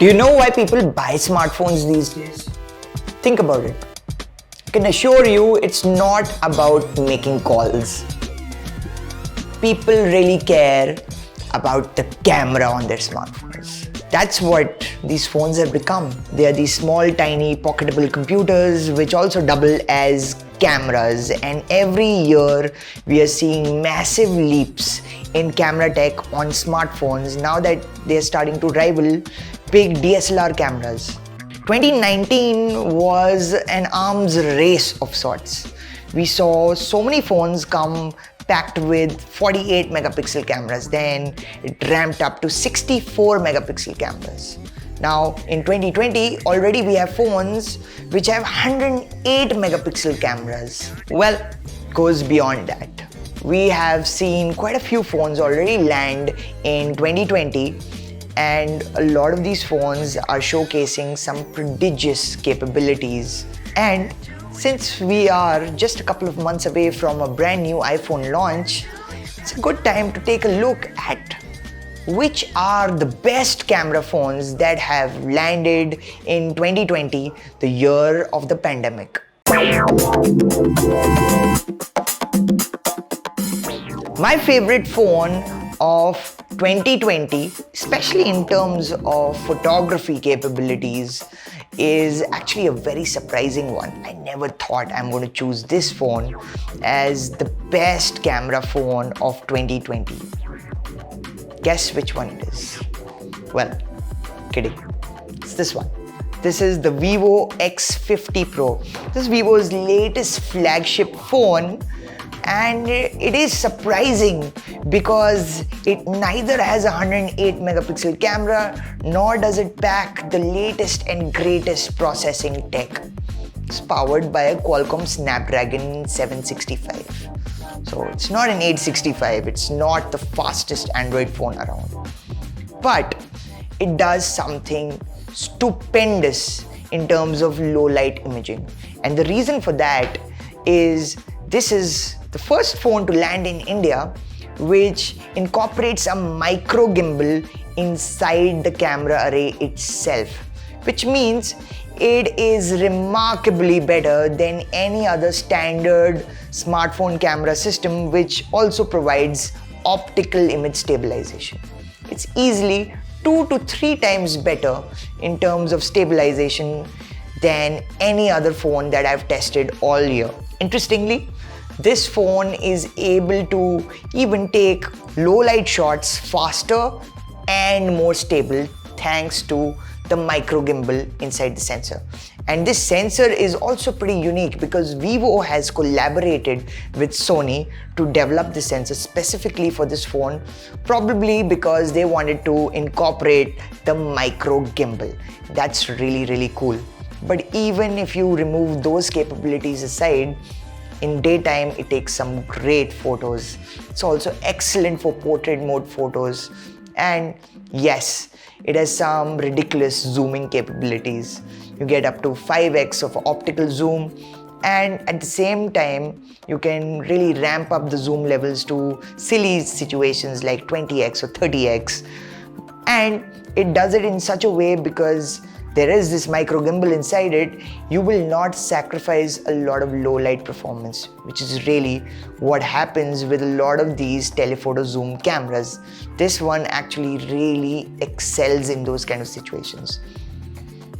Do you know why people buy smartphones these days? Think about it. I can assure you it's not about making calls. People really care about the camera on their smartphones. That's what these phones have become. They are these small, tiny, pocketable computers which also double as cameras, and every year we are seeing massive leaps in camera tech on smartphones now that they are starting to rival big DSLR cameras. 2019 was an arms race of sorts. We saw so many phones come packed with 48 megapixel cameras, then it ramped up to 64 megapixel cameras. Now in 2020, already we have phones which have 108 megapixel cameras. Well, it goes beyond that. We have seen quite a few phones already land in 2020, and a lot of these phones are showcasing some prodigious capabilities. And since we are just a couple of months away from a brand new iPhone launch, it's a good time to take a look at which are the best camera phones that have landed in 2020, the year of the pandemic. My favorite phone of 2020, especially in terms of photography capabilities, is actually a very surprising one. I never thought I'm going to choose this phone as the best camera phone of 2020. Guess which one it is? Well, kidding. It's this one. This is the Vivo X50 Pro. This is Vivo's latest flagship phone, and it is surprising because it neither has a 108 megapixel camera nor does it pack the latest and greatest processing tech. It's powered by a Qualcomm Snapdragon 765. So it's not an 865, it's not the fastest Android phone around. But it does something stupendous in terms of low light imaging. And the reason for that is this is the first phone to land in India which incorporates a micro gimbal inside the camera array itself, which means it is remarkably better than any other standard smartphone camera system which also provides optical image stabilization. It's easily 2 to 3 times better in terms of stabilization than any other phone that I've tested all year. Interestingly, this phone is able to even take low light shots faster and more stable thanks to the micro gimbal inside the sensor. And this sensor is also pretty unique because Vivo has collaborated with Sony to develop the sensor specifically for this phone, probably because they wanted to incorporate the micro gimbal. That's really, really cool. But even if you remove those capabilities aside, in daytime it takes some great photos. It's also excellent for portrait mode photos. And yes, it has some ridiculous zooming capabilities. You get up to 5x of optical zoom, and at the same time you can really ramp up the zoom levels to silly situations like 20x or 30x. And it does it in such a way because there is this micro gimbal inside it, you will not sacrifice a lot of low light performance, which is really what happens with a lot of these telephoto zoom cameras. This one actually really excels in those kind of situations.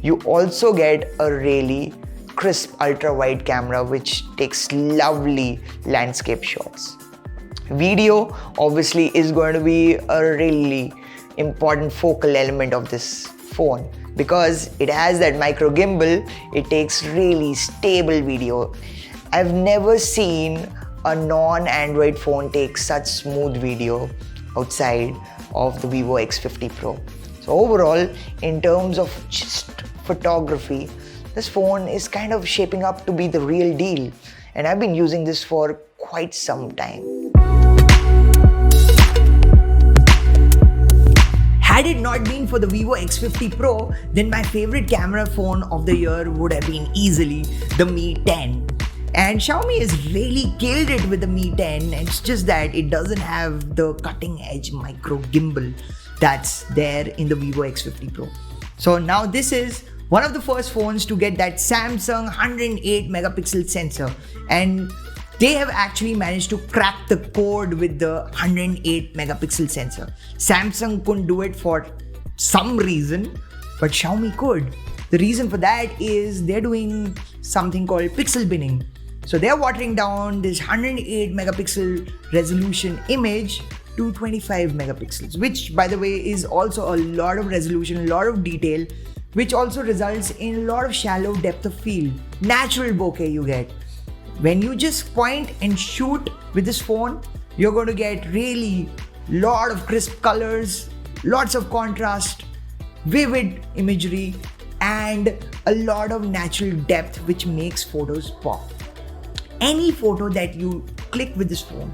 You also get a really crisp ultra wide camera which takes lovely landscape shots. Video obviously is going to be a really important focal element of this phone. Because it has that micro gimbal, it takes really stable video. I've never seen a non-Android phone take such smooth video outside of the Vivo X50 Pro. So overall, in terms of just photography, this phone is kind of shaping up to be the real deal. And I've been using this for quite some time. Had it not been for the Vivo X50 Pro, then my favorite camera phone of the year would have been easily the Mi 10. And Xiaomi has really killed it with the Mi 10. It's just that it doesn't have the cutting edge micro gimbal that's there in the Vivo X50 Pro. So now this is one of the first phones to get that Samsung 108 megapixel sensor, and they have actually managed to crack the code with the 108 megapixel sensor. Samsung couldn't do it for some reason, but Xiaomi could. The reason for that is they're doing something called pixel binning. So they're watering down this 108 megapixel resolution image to 25 megapixels, which by the way is also a lot of resolution, a lot of detail, which also results in a lot of shallow depth of field. Natural bokeh you get. When you just point and shoot with this phone, you're going to get really lot of crisp colors, lots of contrast, vivid imagery, and a lot of natural depth, which makes photos pop. Any photo that you click with this phone,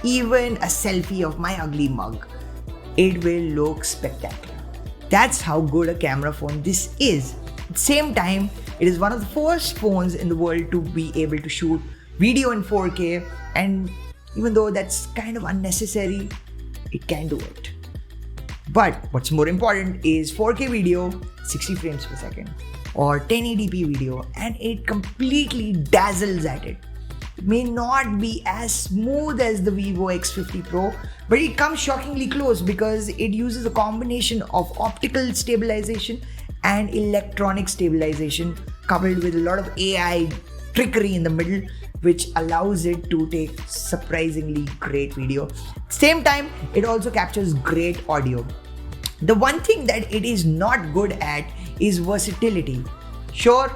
even a selfie of my ugly mug, it will look spectacular. That's how good a camera phone this is. At the same time, it is one of the first phones in the world to be able to shoot video in 4K, and even though that's kind of unnecessary, it can do it. But what's more important is 4K video, 60 frames per second, or 1080p video, and it completely dazzles at it. It may not be as smooth as the Vivo X50 Pro, but it comes shockingly close because it uses a combination of optical stabilization and electronic stabilization coupled with a lot of AI trickery in the middle, which allows it to take surprisingly great video. Same time, it also captures great audio. The one thing that it is not good at is versatility. Sure,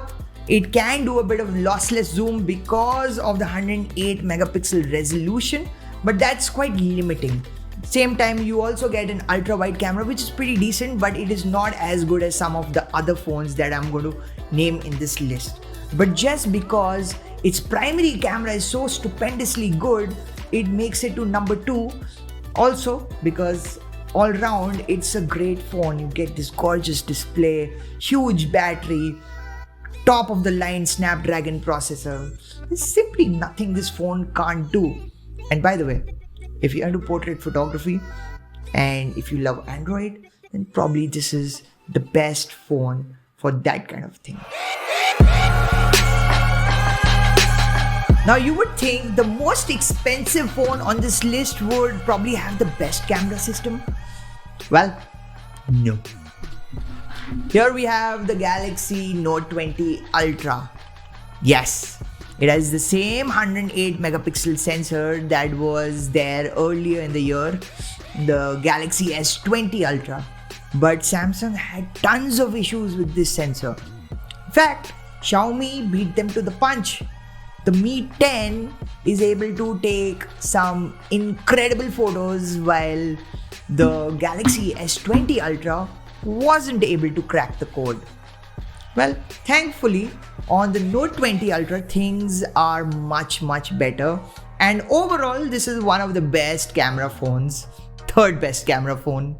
it can do a bit of lossless zoom because of the 108 megapixel resolution, but that's quite limiting. Same time, you also get an ultra wide camera, which is pretty decent, but it is not as good as some of the other phones that I'm going to name in this list. But just because its primary camera is so stupendously good, it makes it to number 2. Also because all round it's a great phone. You get this gorgeous display, huge battery, top of the line Snapdragon processor. There's simply nothing this phone can't do. And by the way, if you're into portrait photography and if you love Android, then probably this is the best phone for that kind of thing. Now you would think the most expensive phone on this list would probably have the best camera system. Well, no. Here we have the Galaxy Note 20 Ultra. Yes, it has the same 108 megapixel sensor that was there earlier in the year, the Galaxy S20 Ultra. But Samsung had tons of issues with this sensor. In fact, Xiaomi beat them to the punch. The Mi 10 is able to take some incredible photos while the Galaxy S20 Ultra wasn't able to crack the code. Well, thankfully, on the Note 20 Ultra, things are much better. And overall, this is one of the best camera phones, third best camera phone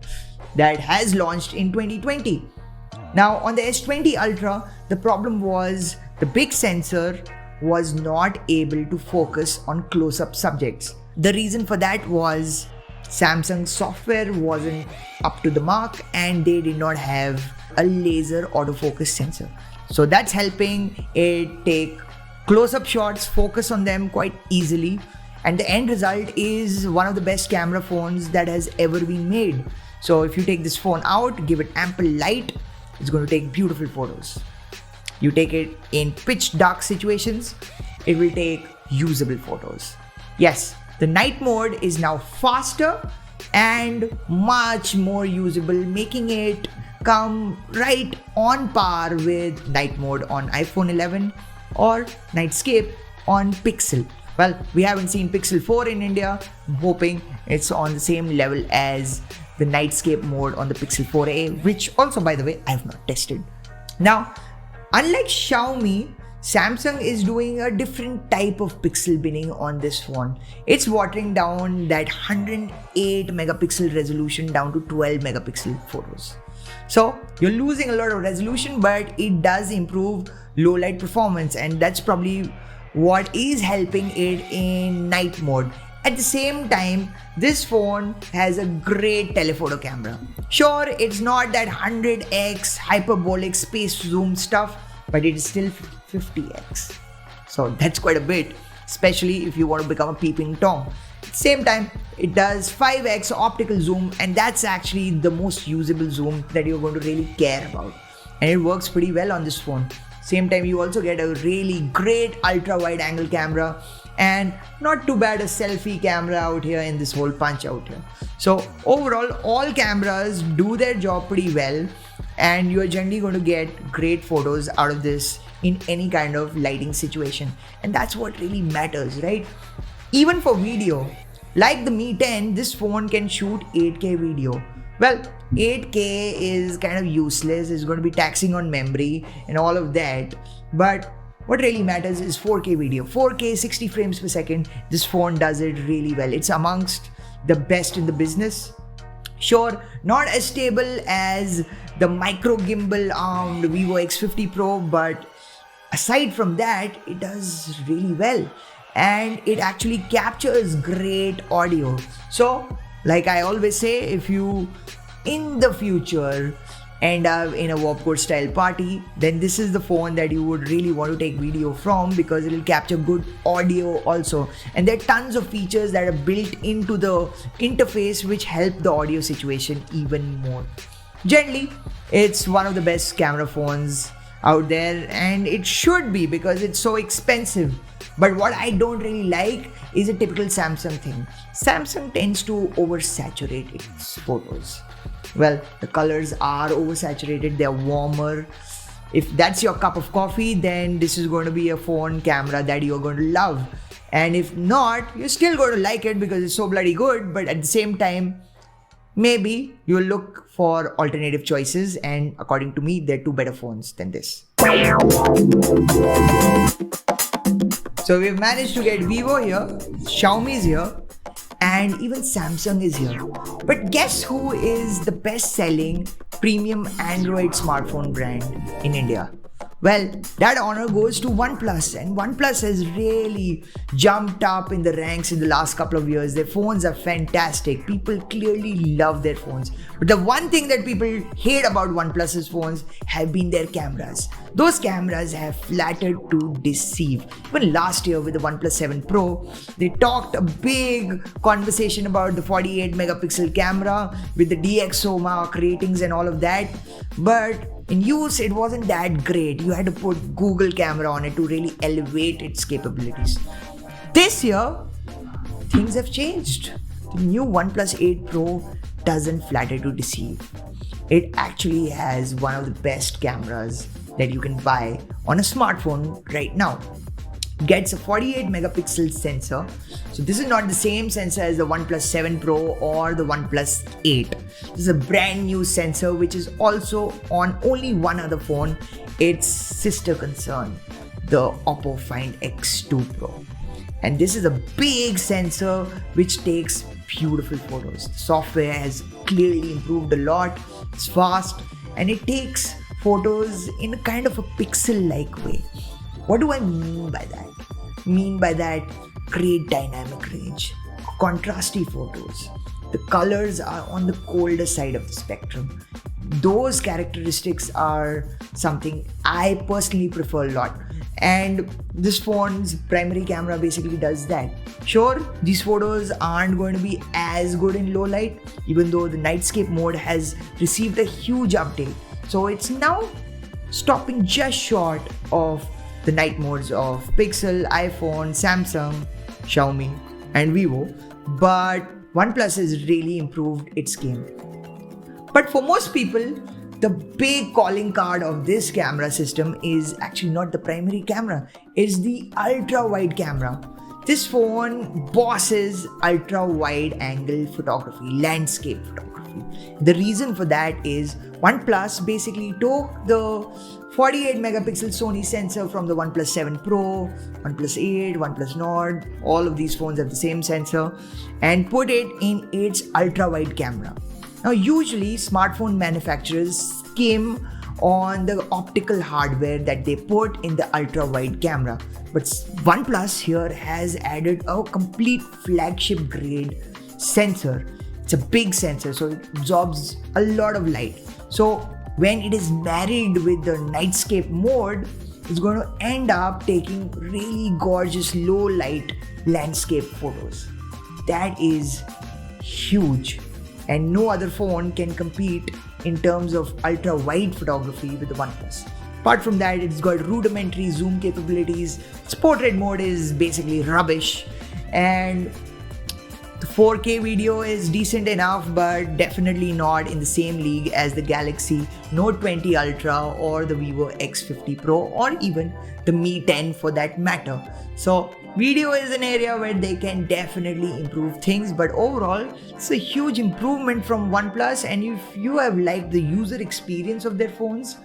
that has launched in 2020. Now, on the S20 Ultra, the problem was the big sensor was not able to focus on close-up subjects. The reason for that was Samsung's software wasn't up to the mark and they did not have a laser autofocus sensor. So that's helping it take close-up shots, focus on them quite easily, and the end result is one of the best camera phones that has ever been made. So if you take this phone out, give it ample light, it's going to take beautiful photos. You take it in pitch dark situations, it will take usable photos. Yes, the night mode is now faster and much more usable, making it come right on par with night mode on iPhone 11 or Nightscape on Pixel. Well, we haven't seen Pixel 4 in India. I'm hoping it's on the same level as the Nightscape mode on the Pixel 4a, which also, by the way, I have not tested. Now, unlike Xiaomi, Samsung is doing a different type of pixel binning on this phone. It's watering down that 108 megapixel resolution down to 12 megapixel photos. So you're losing a lot of resolution, but it does improve low light performance, and that's probably what is helping it in night mode. At the same time, this phone has a great telephoto camera. Sure, it's not that 100x hyperbolic space zoom stuff, but it is still 50x. So that's quite a bit, especially if you want to become a peeping Tom. At the same time, it does 5x optical zoom, and that's actually the most usable zoom that you're going to really care about. And it works pretty well on this phone. Same time, you also get a really great ultra wide angle camera, and not too bad a selfie camera out here in this whole punch out here. So overall, all cameras do their job pretty well, and you're generally going to get great photos out of this in any kind of lighting situation. And that's what really matters, right? Even for video, like the Mi 10, this phone can shoot 8K video. Well, 8K is kind of useless, it's going to be taxing on memory and all of that. But what really matters is 4K video. 4K, 60 frames per second, this phone does it really well. It's amongst the best in the business. Sure, not as stable as the micro gimbal armed Vivo X50 Pro, but aside from that, it does really well. And it actually captures great audio. So, like I always say, if you in the future end up in a Warpcore style party, then this is the phone that you would really want to take video from, because it will capture good audio also. And there are tons of features that are built into the interface which help the audio situation even more. Generally, it's one of the best camera phones out there, and it should be because it's so expensive. But what I don't really like is a typical Samsung thing. Samsung tends to oversaturate its photos. Well, the colors are oversaturated, they're warmer. If that's your cup of coffee, then this is going to be a phone camera that you're going to love. And if not, you're still going to like it because it's so bloody good. But at the same time, maybe you'll look for alternative choices. And according to me, there are two better phones than this. So we've managed to get Vivo here, Xiaomi is here, and even Samsung is here. But guess who is the best-selling premium Android smartphone brand in India? Well, that honor goes to OnePlus, and OnePlus has really jumped up in the ranks in the last couple of years. Their phones are fantastic. People clearly love their phones. But the one thing that people hate about OnePlus's phones have been their cameras. Those cameras have flattered to deceive. Even last year with the OnePlus 7 Pro, they talked a big conversation about the 48 megapixel camera with the DxO mark ratings and all of that. But in use, it wasn't that great. You had to put Google camera on it to really elevate its capabilities. This year, things have changed. The new OnePlus 8 Pro doesn't flatter to deceive. It actually has one of the best cameras that you can buy on a smartphone right now. Gets a 48 megapixel sensor. So this is not the same sensor as the OnePlus 7 Pro or the OnePlus 8. This is a brand new sensor which is also on only one other phone, its sister concern, the Oppo Find X2 Pro. And this is a big sensor which takes beautiful photos. The software has clearly improved a lot. It's fast and it takes photos in a kind of a pixel-like way. What do I mean by that? Great dynamic range, contrasty photos. The colors are on the colder side of the spectrum. Those characteristics are something I personally prefer a lot. And this phone's primary camera basically does that. Sure, these photos aren't going to be as good in low light, even though the nightscape mode has received a huge update. So it's now stopping just short of the night modes of Pixel, iPhone, Samsung, Xiaomi, and Vivo. But OnePlus has really improved its game. But for most people, the big calling card of this camera system is actually not the primary camera, it's the ultra-wide camera. This phone bosses ultra-wide angle photography, landscape photography. The reason for that is OnePlus basically took the 48 megapixel Sony sensor from the OnePlus 7 Pro, OnePlus 8, OnePlus Nord, all of these phones have the same sensor, and put it in its ultra-wide camera. Now usually smartphone manufacturers skim on the optical hardware that they put in the ultra wide camera. But OnePlus here has added a complete flagship grade sensor. It's a big sensor, so it absorbs a lot of light. So when it is married with the nightscape mode, it's going to end up taking really gorgeous low light landscape photos. That is huge, and no other phone can compete in terms of ultra wide photography with the OnePlus. Apart from that, it's got rudimentary zoom capabilities. Its portrait mode is basically rubbish, and the 4K video is decent enough, but definitely not in the same league as the Galaxy Note 20 Ultra or the Vivo X50 Pro, or even the Mi 10 for that matter. So video is an area where they can definitely improve things, but overall it's a huge improvement from OnePlus. And if you have liked the user experience of their phones,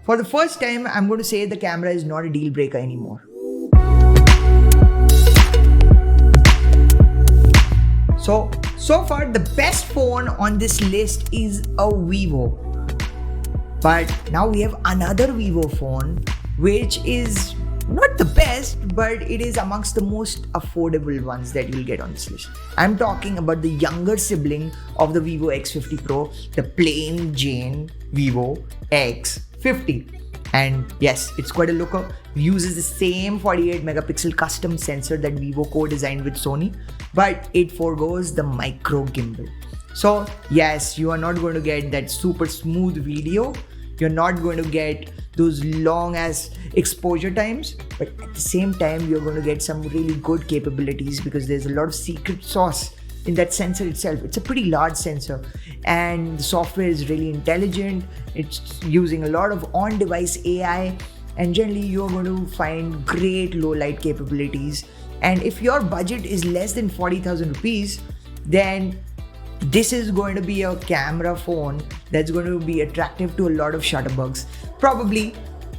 for the first time I'm going to say the camera is not a deal breaker anymore. So far the best phone on this list is a Vivo. But now we have another Vivo phone which is not the best, but it is amongst the most affordable ones that you'll get on this list. I'm talking about the younger sibling of the Vivo X50 Pro, the plain Jane Vivo X50. And yes, it's quite a looker. It uses the same 48 megapixel custom sensor that Vivo co-designed with Sony, but it forgoes the micro gimbal. So yes, you are not going to get that super smooth video. You're not going to get those long ass exposure times, but at the same time you're going to get some really good capabilities because there's a lot of secret sauce in that sensor itself. It's a pretty large sensor and the software is really intelligent. It's using a lot of on-device AI, and generally you're going to find great low light capabilities. And if your budget is less than 40,000 rupees, then this is going to be a camera phone that's going to be attractive to a lot of shutterbugs. Probably,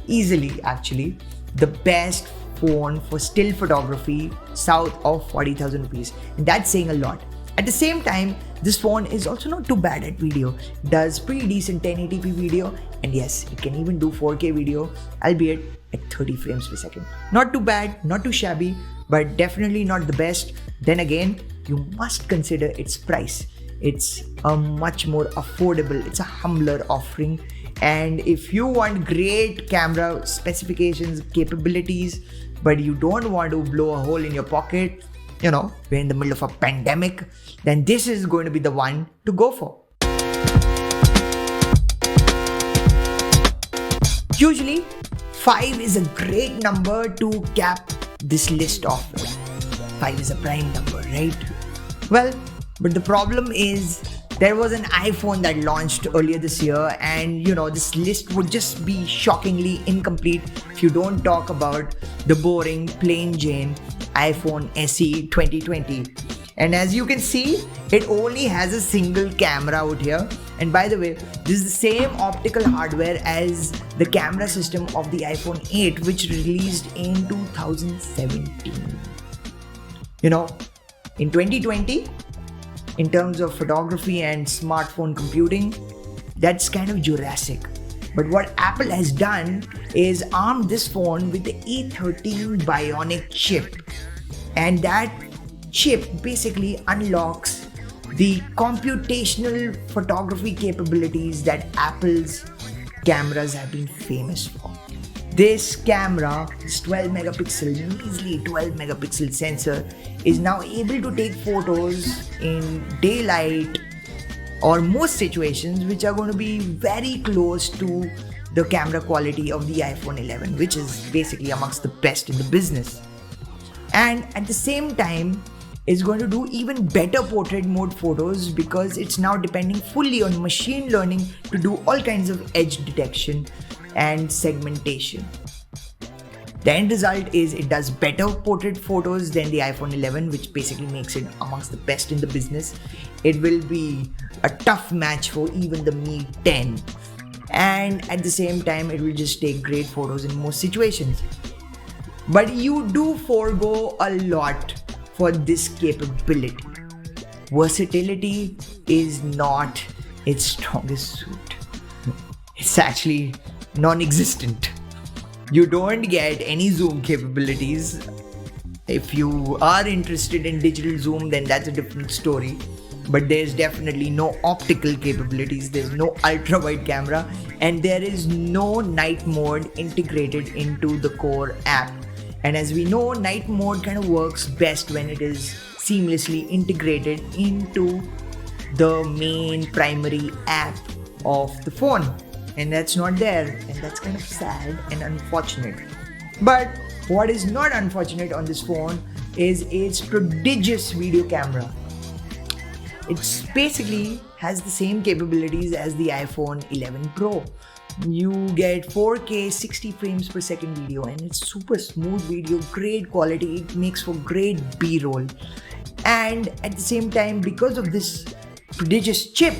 easily actually, the best phone for still photography south of 40,000 rupees. And that's saying a lot. At the same time, this phone is also not too bad at video. It does pretty decent 1080p video, and yes, it can even do 4K video, albeit at 30 frames per second. Not too bad, not too shabby, but definitely not the best. Then again, you must consider its price. It's a much more affordable, it's a humbler offering. And if you want great camera specifications, capabilities, but you don't want to blow a hole in your pocket, you know, we're in the middle of a pandemic, then this is going to be the one to go for. Usually, 5 is a great number to cap this list off with. 5 is a prime number, right? Well, but the problem is there was an iPhone that launched earlier this year, and you know, this list would just be shockingly incomplete if you don't talk about the boring plain Jane iPhone SE 2020. And as you can see, it only has a single camera out here. And by the way, this is the same optical hardware as the camera system of the iPhone 8, which released in 2017. You know, in 2020, in terms of photography and smartphone computing, that's kind of Jurassic. But what Apple has done is armed this phone with the A13 Bionic chip. And that chip basically unlocks the computational photography capabilities that Apple's cameras have been famous for. This camera, this 12 megapixel, measly 12 megapixel sensor, is now able to take photos in daylight or most situations which are going to be very close to the camera quality of the iPhone 11, which is basically amongst the best in the business. And at the same time, it's going to do even better portrait mode photos because it's now depending fully on machine learning to do all kinds of edge detection and segmentation. The end result is it does better portrait photos than the iPhone 11, which basically makes it amongst the best in the business. It will be a tough match for even the Mi 10. And at the same time, it will just take great photos in most situations. But you do forego a lot for this capability. Versatility is not its strongest suit. It's actually non-existent. You don't get any zoom capabilities. If you are interested in digital zoom, then that's a different story. But there's definitely no optical capabilities, there's no ultra wide camera, and there is no night mode integrated into the core app. And as we know, night mode kind of works best when it is seamlessly integrated into the main primary app of the phone. And that's not there, and that's kind of sad and unfortunate. But what is not unfortunate on this phone is its prodigious video camera. It's basically has the same capabilities as the iPhone 11 Pro. You get 4K 60 frames per second video, and it's super smooth video, great quality. It makes for great B-roll. And at the same time, because of this prodigious chip,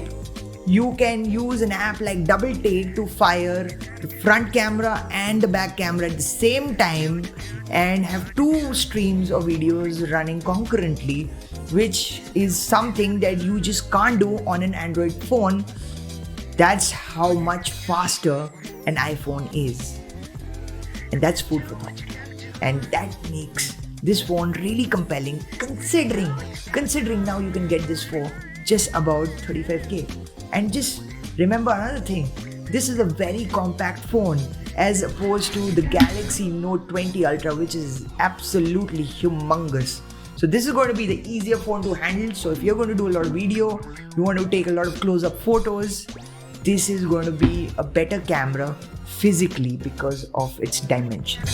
you can use an app like Double Take to fire the front camera and the back camera at the same time and have two streams of videos running concurrently, which is something that you just can't do on an Android phone. That's how much faster an iPhone is. And that's food for thought. And that makes this phone really compelling, considering now you can get this for just about 35k. And just remember another thing, this is a very compact phone as opposed to the Galaxy Note 20 Ultra, which is absolutely humongous. So this is going to be the easier phone to handle. So if you're going to do a lot of video, you want to take a lot of close-up photos, this is going to be a better camera physically because of its dimensions.